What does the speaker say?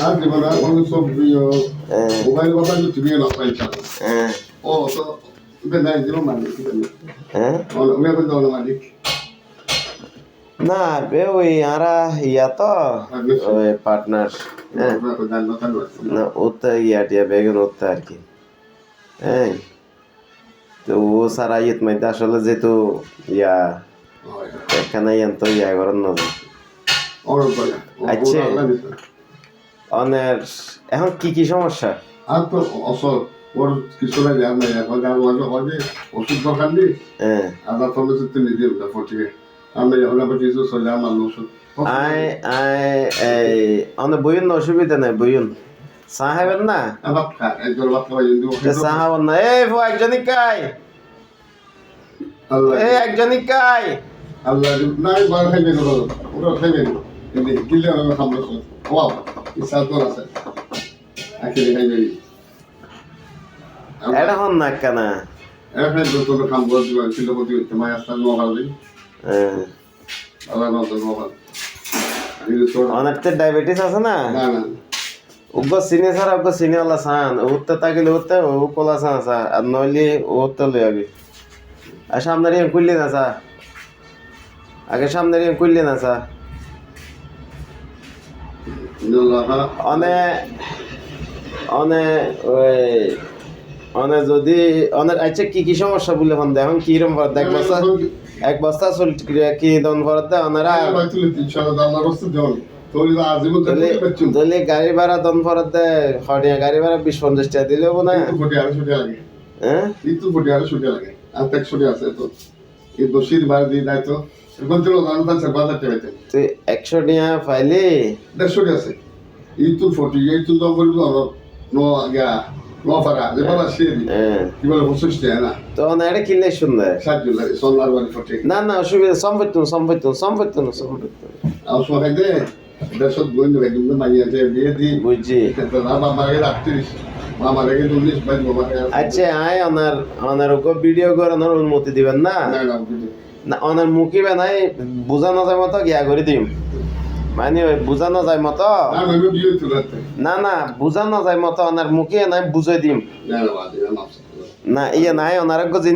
আর দিব না কোনো সব মোবাইল কথা তো তুমি না পাইছা ও তো এটা নাই দিব মানে আমি এখন দাও না মালিক না বে ওই আরা ইয়া তো ওই পার্টনার না ওটা ইয়া টিয়া বেগুন ওটা আর কি হ্যাঁ তো ও সারা ইয়েত মাইতে আসলে যেহেতু ইয়া এখানে ইয়ান তো ইয়া করেন না আচ্ছা অনের এখন কি কি সমস্যা আর তো অসল ওর কিছু লাগে আর নাই এখন আর ওয়াজে হবে ওষুধ দরকার নেই আদা ফলে তো নিজে ফটিকে আমি এখন আবার কিছু চলে আমার ওষুধ আই অনে বইন অসুবিধা নাই বইন সাহেবেন না সাহাবন না এই ফো একজনই কাই এই একজনই কাই আল্লাহ নাই বার খাইবে না ওরা খাইবে কিন্তু গিলে আমি খাবো ওয়াও ইসাল তোর আছে আখেরে খাইবে এটা হন না কেন এখন তো তো খাবো শিল্পপতি হইতে মায় আসতাম নগালি আল্লাহ না তো নগাল অনেকটা ডায়াবেটিস আছে না না না উগ্র সিনে ছাড়া উগ্র সিনেওয়ালা সান উঠতে তাকিলে উঠতে ও কোলা সান আসা আর নইলে উঠতে লই আগে আর সামনে রিং খুললি না সা আগে সামনে রিং খুললি না সা অনে অনে ওই অনে যদি অনে আচ্ছা কি কি সমস্যা বলে হন এখন কি রকম এক বস্তা চল কি দন ভরত দেয় ওনারা দলে গাড়ি ভাড়া দন ভরত দেয় হরিয়া গাড়ি ভাড়া 20-50 টাকা দিলে হবো না হ্যাঁ কিন্তু 40 টাকা লাগে আর 100 আছে তো এই দোষীর বার দিয়ে দেয় তো এখন তো জানো তার 70 টাকা তুই 100 টাকা পাইলে 150 টাকা আছে এই তো 40 এই তো দাম বলবো নো আগা নো ফারা যে বলা শেরি কি বলে 25 টাকা না তো না এটা কিনলে সুন্দর 60 লাগে সোনার বাড়ি 40 না না অসুবিধা সম্পত্তি আর সময় খাইতে দেশত গোয়েন্দ একদম মাইয়া যে বিয়ে দি বুঝছি তো বাবা মারে 38 মামা রেগে 19 বাইক বাবা আচ্ছা আয় অনার ওকে ভিডিও করানোর অনুমতি দিবেন না না অনার মুখি বানাই বোঝানো যায় মতো গিয়া করে দিম মানে ওই বোঝানো যায় মতো না না বোঝানো যায় মতো অনার মুখে নাই বুঝাই দিম না ইয়ে নাই অনার